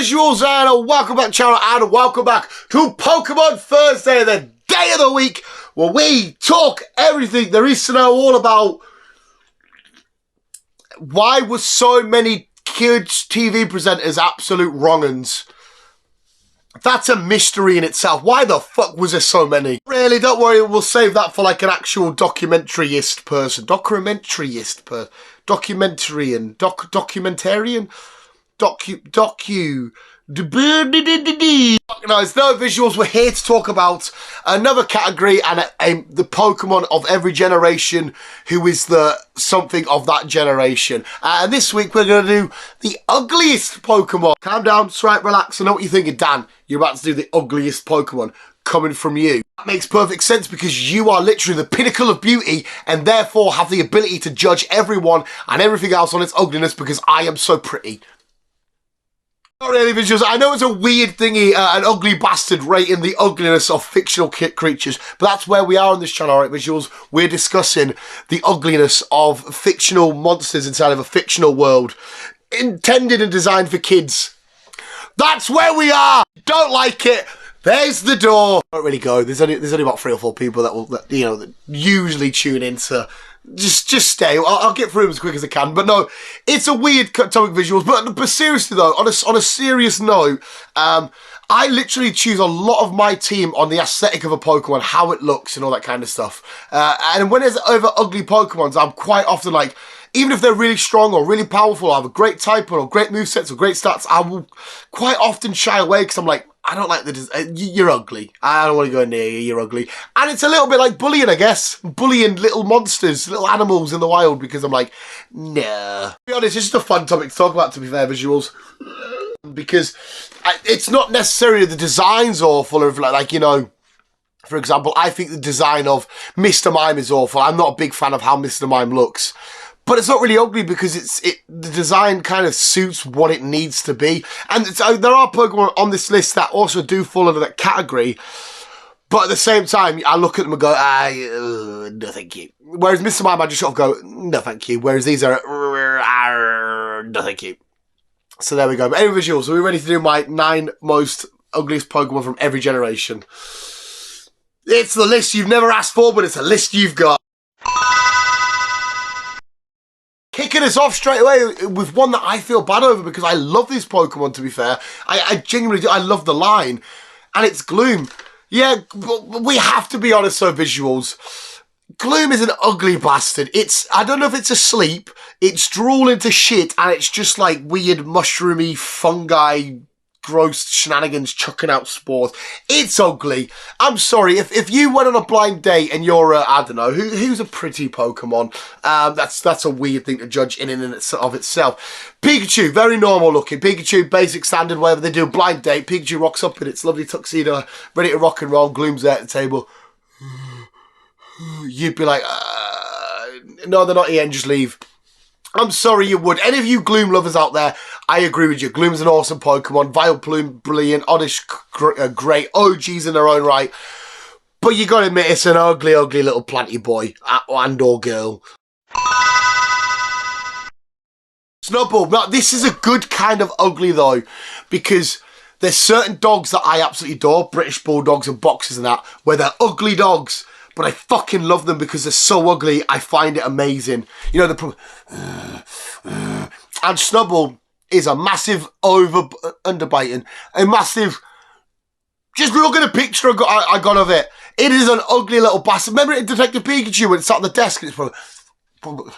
visuals, and welcome back to the channel, and welcome back to Pokemon Thursday, the day of the week where we talk everything there is to know all about why were so many kids TV presenters absolute wrong-uns. That's a mystery in itself. Why the fuck was there so many? Really, don't worry, we'll save that for like an actual documentarian person. Documentarian. No, it's no visuals. We're here to talk about another category and the Pokemon of every generation who is the something of that generation. And this week we're going to do the ugliest Pokemon. Calm down, right, relax. I know what you're thinking, Dan. You're about to do the ugliest Pokemon coming from you. That makes perfect sense because you are literally the pinnacle of beauty and therefore have the ability to judge everyone and everything else on its ugliness because I am so pretty. Not really, visuals. I know it's a weird thingy, an ugly bastard rating the ugliness of fictional creatures, but that's where we are on this channel, alright, visuals? We're discussing the ugliness of fictional monsters inside of a fictional world, intended and designed for kids. That's where we are! Don't like it? There's the door. Don't really go. There's only about 3 or 4 people that usually tune in, so just stay. I'll get through them as quick as I can. But no, it's a weird topic, visuals. But seriously though, on a serious note, I literally choose a lot of my team on the aesthetic of a Pokemon, how it looks and all that kind of stuff. And when there's over ugly Pokemons, I'm quite often like, even if they're really strong or really powerful, or have a great type or great movesets or great stats, I will quite often shy away because I'm like, I don't like you're ugly. I don't want to go near you, you're ugly. And it's a little bit like bullying, I guess. Bullying little monsters, little animals in the wild because I'm like, nah. To be honest, it's just a fun topic to talk about, to be fair, visuals. Because it's not necessarily the design's awful or like, you know, for example, I think the design of Mr. Mime is awful. I'm not a big fan of how Mr. Mime looks. But it's not really ugly because the design kind of suits what it needs to be. And there are Pokemon on this list that also do fall under that category. But at the same time, I look at them and go, no thank you. Whereas Mr. Mime, I just sort of go, no thank you. Whereas these are, no thank you. So there we go. But anyway, visuals, are we ready to do my 9 most ugliest Pokemon from every generation? It's the list you've never asked for, but it's a list you've got. Kicking us off straight away with one that I feel bad over because I love this Pokemon, to be fair. I genuinely do. I love the line. And it's Gloom. Yeah, but we have to be honest, so visuals. Gloom is an ugly bastard. I don't know if it's asleep, it's drooling to shit, and it's just like weird mushroomy fungi gross shenanigans chucking out spores. It's ugly. I'm sorry, if you went on a blind date and you're I don't know, who's a pretty Pokemon? That's a weird thing to judge in and of itself. Pikachu, very normal looking. Pikachu, basic standard, whatever they do, blind date. Pikachu rocks up in its lovely tuxedo, ready to rock and roll. Gloom's there at the table. You'd be like, no, they're not here, and just leave. I'm sorry, you would. Any of you Gloom lovers out there, I agree with you. Gloom's an awesome Pokemon. Vileplume, brilliant. Oddish, great. OGs in their own right. But you gotta admit, it's an ugly, ugly little planty boy. And or girl. Snubbull. Now, this is a good kind of ugly, though. Because there's certain dogs that I absolutely adore. British Bulldogs and Boxers and that. Where they're ugly dogs. But I fucking love them because they're so ugly, I find it amazing. You know, and Snubbull is a massive underbiting. A massive, just look at the picture I got of it. It is an ugly little bastard. Remember in Detective Pikachu when it's sat on the desk and it's probably,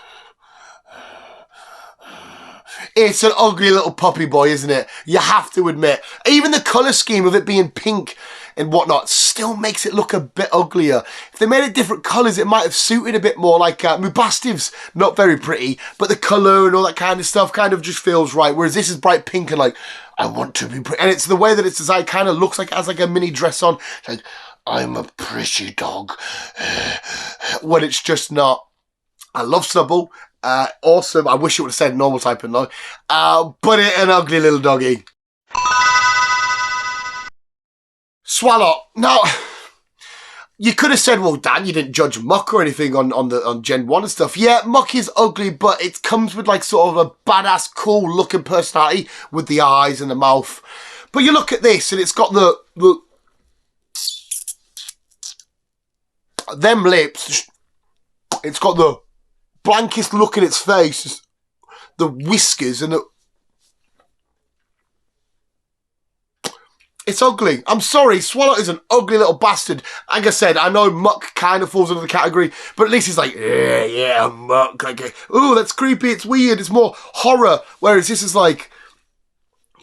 it's an ugly little puppy boy, isn't it? You have to admit. Even the colour scheme of it being pink and whatnot still makes it look a bit uglier. If they made it different colours, it might have suited a bit more. Like Mubastiv's not very pretty, but the colour and all that kind of stuff kind of just feels right. Whereas this is bright pink and like, I want to be pretty. And it's the way that it's designed, kind of looks like it has like a mini dress on. It's like, I'm a pretty dog. When it's just not. I love Snubbull. Awesome. I wish it would have said normal typing though. But an ugly little doggy. Swallow. Now, You could have said, well, Dan, you didn't judge Muck or anything on Gen 1 and stuff. Yeah, Muck is ugly, but it comes with like sort of a badass, cool looking personality with the eyes and the mouth. But you look at this and it's got them lips. It's got the blankest look in its face, the whiskers and it's ugly. I'm sorry, Swallow is an ugly little bastard. Like I said, I know Muck kind of falls under the category, but at least he's like, yeah, Muck. Like, ooh, that's creepy, it's weird, it's more horror. Whereas this is like,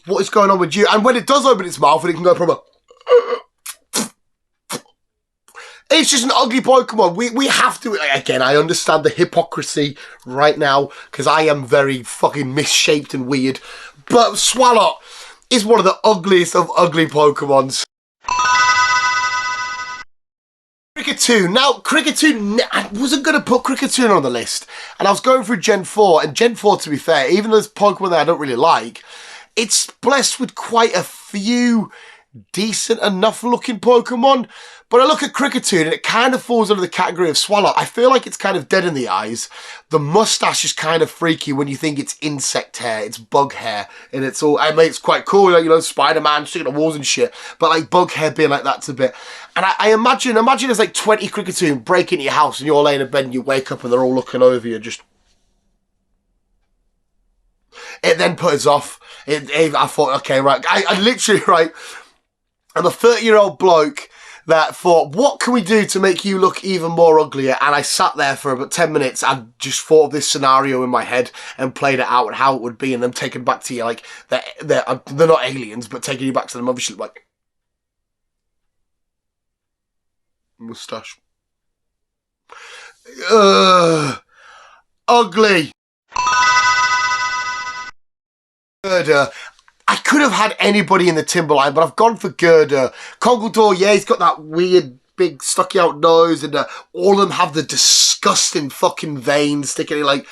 what is going on with you? And when it does open its mouth and it can go proper, it's just an ugly Pokemon. We have to, again, I understand the hypocrisy right now, because I am very fucking misshaped and weird, but Swallow is one of the ugliest of ugly Pokemons. Kricketune. Now, Kricketune, I wasn't going to put Kricketune on the list. And I was going through Gen 4. And Gen 4, to be fair, even though there's Pokemon that I don't really like, it's blessed with quite a few decent enough looking Pokemon. But I look at Kricketune and it kind of falls under the category of Swallow. I feel like it's kind of dead in the eyes. The mustache is kind of freaky when you think it's insect hair, it's bug hair, and it's all, I mean, it's quite cool, like, you know, Spider-Man sticking to walls and shit, but like bug hair being like that's a bit. And I imagine there's like 20 Kricketune break into your house and you're laying in bed and you wake up and they're all looking over you, just. It then put us off. I thought, okay, right, I literally, right, I'm a 30-year-old bloke that thought, what can we do to make you look even more uglier? And I sat there for about 10 minutes and just thought of this scenario in my head and played it out and how it would be, and them taken back to you, like, they're not aliens, but taking you back to them, obviously, like, moustache. Ugly. I could have had anybody in the Timberline, but I've gone for Gerda. Kog'Maw, yeah, he's got that weird, big, stucky out nose, and all of them have the disgusting fucking veins sticking in. Like,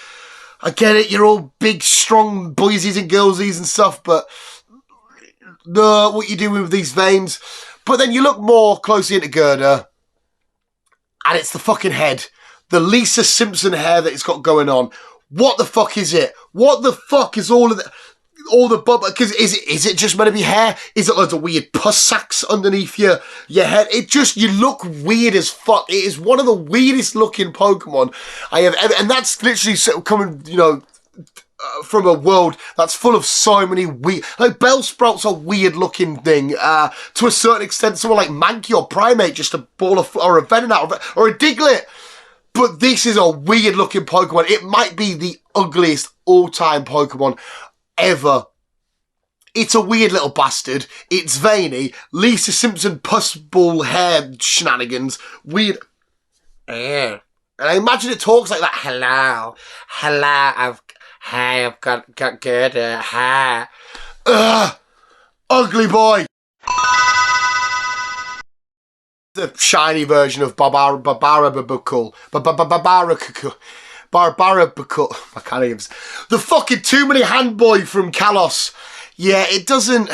I get it, you're all big, strong boysies and girlsies and stuff, but what you doing with these veins? But then you look more closely into Gerda, and it's the fucking head. The Lisa Simpson hair that it's got going on. What the fuck is it? What the fuck is all of the bubble? Because is it just meant to be hair? Is it loads of weird pus sacs underneath your head? You look weird as fuck. It is one of the weirdest looking Pokemon I have ever, and that's literally coming, you know, from a world that's full of so many weird, like Bellsprout's a weird looking thing, to a certain extent. Someone like Mankey or Primate, just a ball of, or a Venonat, or a Diglett. But this is a weird looking Pokemon. It might be the ugliest all-time Pokemon ever. It's a weird little bastard. It's veiny. Lisa Simpson pus ball hair shenanigans. Weird. And I imagine it talks like that. Hello. I've got good hair. Ugly boy. The shiny version of Barbarabuckle. I can't even. The fucking too many hand boy from Kalos. Yeah, it doesn't.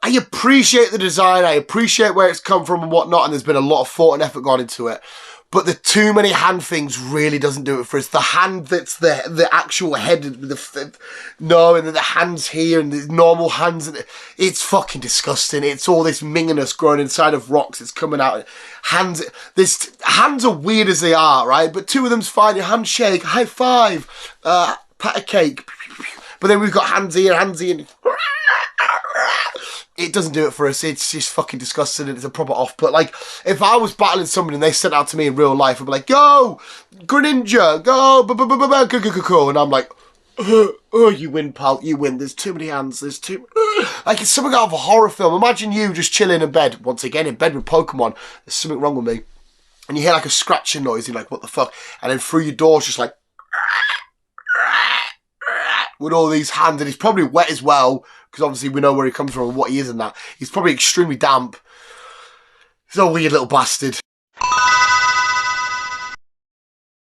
I appreciate the design. I appreciate where it's come from and whatnot, and there's been a lot of thought and effort gone into it. But the too many hand things really doesn't do it for us. The hand that's the actual head, and then the hands here and the normal hands. It's fucking disgusting. It's all this minginess growing inside of rocks. It's coming out. Hands are weird as they are, right? But two of them's fine. Your handshake, high five, pat a cake. But then we've got hands here, and it doesn't do it for us. It's just fucking disgusting, and it's a proper off-put. Like, if I was battling somebody and they sent out to me in real life, I'd be like, go, Greninja, go, and I'm like, oh, you win, pal, you win. There's too many hands, like, it's something out of a horror film. Imagine you just chilling in bed, once again, in bed with Pokemon. There's something wrong with me. And you hear, like, a scratching noise, and you're like, what the fuck? And then through your door's just like, with all these hands, and he's probably wet as well, because obviously we know where he comes from and what he is and that. He's probably extremely damp. He's a weird little bastard.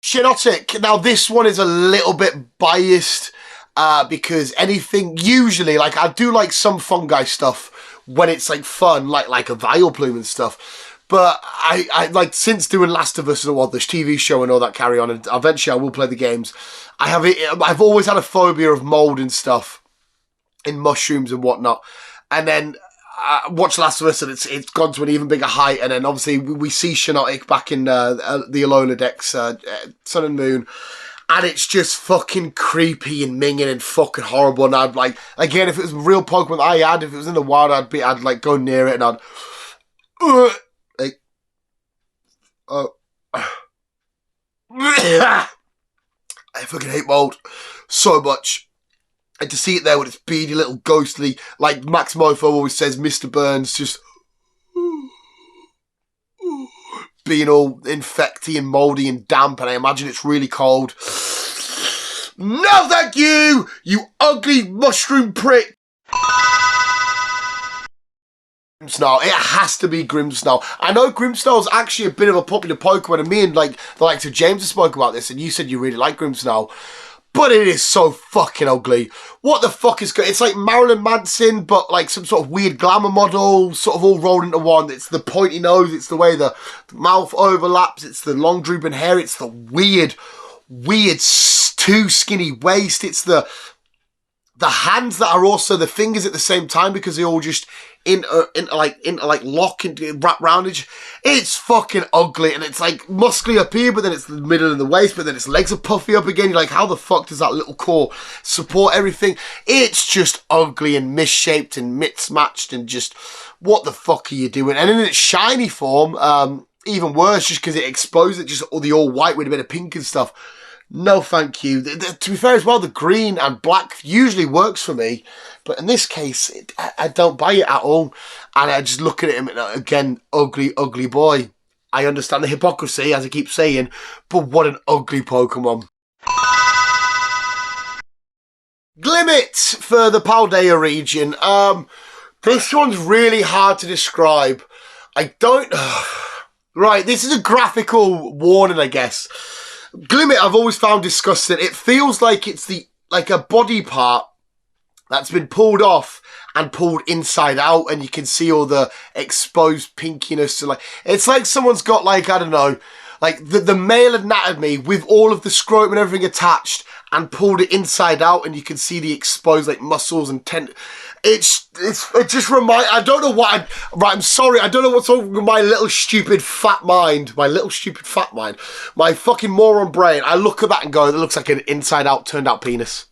Shinotic. Now this one is a little bit biased, because anything, usually, like, I do like some fungi stuff when it's like fun, like a Vileplume and stuff. But I like, since doing Last of Us and all this TV show and all that carry on, and eventually I will play the games, I've always had a phobia of mold and stuff, in mushrooms and whatnot. And then I watched Last of Us, and it's gone to an even bigger height. And then obviously we see Shiinotic back in the Alola decks, Sun and Moon. And it's just fucking creepy and minging and fucking horrible. And I'd like, again, if it was real Pokemon I had, if it was in the wild, I'd like go near it and I'd, like, I fucking hate mold so much. And to see it there with its beady little ghostly, like Max Mofo always says, Mr. Burns, just being all infecty and mouldy and damp, and I imagine it's really cold. No thank you, you ugly mushroom prick. Grimmsnarl. It has to be Grimmsnarl. I know Grimmsnarl's actually a bit of a popular Pokemon, and me and like the likes of James have spoke about this, and you said you really like Grimmsnarl. But it is so fucking ugly. What the fuck is going? It's like Marilyn Manson, but like some sort of weird glamour model, sort of all rolled into one. It's the pointy nose. It's the way the mouth overlaps. It's the long drooping hair. It's the weird too skinny waist. It's the hands that are also the fingers at the same time, because they all just lock and wrap round it. It's fucking ugly, and it's like muscly up here, but then it's the middle of the waist, but then its legs are puffy up again. You're like, how the fuck does that little core support everything? It's just ugly and misshaped and mismatched, and just, what the fuck are you doing? And in its shiny form, even worse, just because it exposed it, just all the all white with a bit of pink and stuff. No, thank you. To be fair as well, the green and black usually works for me. But in this case, I don't buy it at all. And I just look at it, again, ugly, ugly boy. I understand the hypocrisy, as I keep saying, but what an ugly Pokemon. Glimmet for the Paldea region. This one's really hard to describe. I don't... Right, this is a graphical warning, I guess. Glimmet I've always found disgusting. It feels like it's like a body part that's been pulled off and pulled inside out, and you can see all the exposed pinkiness. And like, it's like someone's got, like, I don't know, like the male anatomy with all of the scrotum and everything attached and pulled it inside out, and you can see the exposed like muscles and it just I don't know what I'm sorry, I don't know what's wrong with my little stupid fat mind. My fucking moron brain. I look at that and go, that looks like an inside out turned out penis.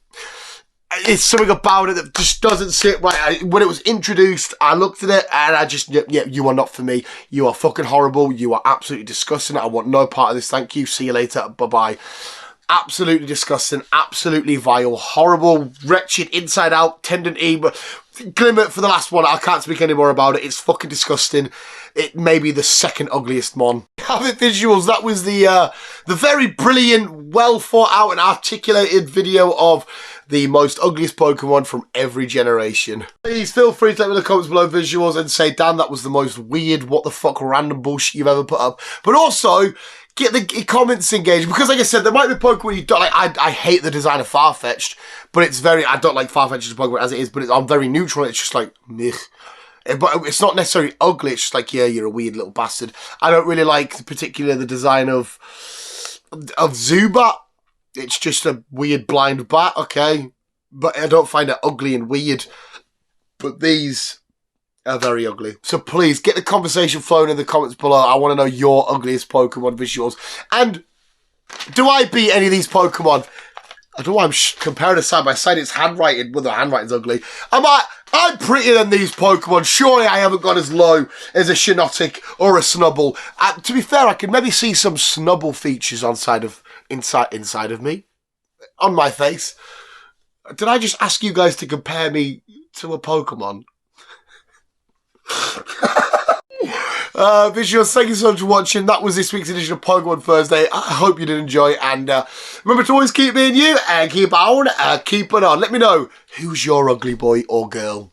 It's something about it that just doesn't sit right. When it was introduced, I looked at it and I just, yeah, you are not for me. You are fucking horrible. You are absolutely disgusting. I want no part of this. Thank you. See you later. Bye-bye. Absolutely disgusting. Absolutely vile. Horrible. Wretched. Inside out. Tendon-y. Glimmet for the last one. I can't speak any more about it. It's fucking disgusting. It may be the second ugliest mon. Habit visuals. That was the very brilliant, well thought out and articulated video of the most ugliest Pokemon from every generation. Please feel free to let me in the comments below visuals and say, Dan, that was the most weird, what the fuck, random bullshit you've ever put up. But also, get the comments engaged, because like I said, there might be Pokemon you don't like. I hate the design of Farfetch'd, but it's very, I don't like Farfetch'd as a Pokemon as it is, but I'm very neutral. It's just like, meh. But it's not necessarily ugly. It's just like, yeah, you're a weird little bastard. I don't really like particularly the design of Zubat. It's just a weird blind bat, okay? But I don't find it ugly and weird. But these are very ugly. So please, get the conversation flowing in the comments below. I want to know your ugliest Pokemon visuals. And do I beat any of these Pokemon? I don't know why I'm comparing it side by side. It's handwriting. Well, the handwriting's ugly. I'm prettier than these Pokemon. Surely I haven't got as low as a Shiinotic or a Snubbull. To be fair, I can maybe see some Snubbull features inside of me. On my face. Did I just ask you guys to compare me to a Pokemon? Visuals, thank you so much for watching. That was this week's edition of Pokemon Thursday. I hope you did enjoy, and remember to always keep being you, and keep on keeping on. Let me know, who's your ugly boy or girl?